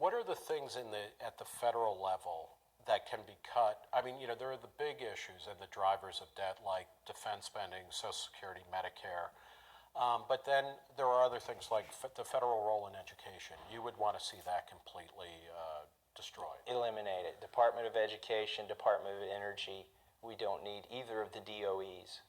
What are the things at the federal level that can be cut? I mean, there are the big issues and the drivers of debt like defense spending, Social Security, Medicare. But then there are other things like the federal role in education. You would want to see that completely destroyed. Eliminated. Department of Education, Department of Energy. We don't need either of the DOEs.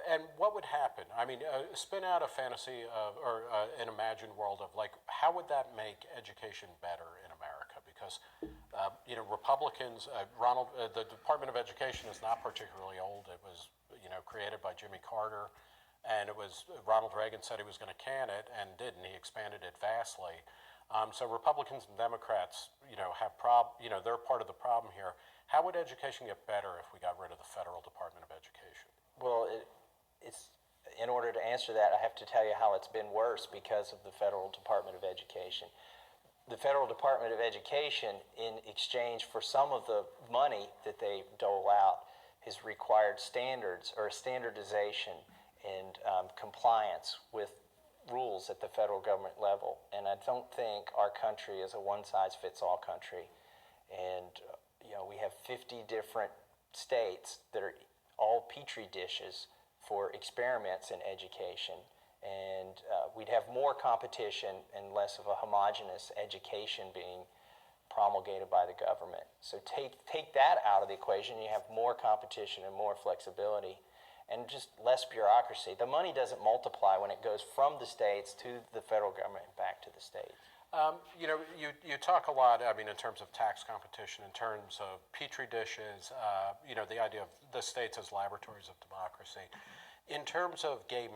And what would happen? I mean, spin out a fantasy or an imagined world of like, how would that make education better in America? Because, Republicans, the Department of Education is not particularly old. It was, created by Jimmy Carter. And it was Ronald Reagan said he was going to can it and didn't. He expanded it vastly. So Republicans and Democrats, have they're part of the problem here. How would education get better if we got rid of the federal Department of Education? Well, it's in order to answer that, I have to tell you how it's been worse because of the federal Department of Education. The federal Department of Education, in exchange for some of the money that they dole out, has required standards or standardization and compliance with rules at the federal government level. And I don't think our country is a one-size-fits-all country. And, we have 50 different states that are all petri dishes for experiments in education. And we'd have more competition and less of a homogenous education being promulgated by the government. So take that out of the equation, you have more competition and more flexibility. And just less bureaucracy. The money doesn't multiply when it goes from the states to the federal government and back to the states. You talk a lot, I mean, in terms of tax competition, in terms of petri dishes, the idea of the states as laboratories of democracy. In terms of gay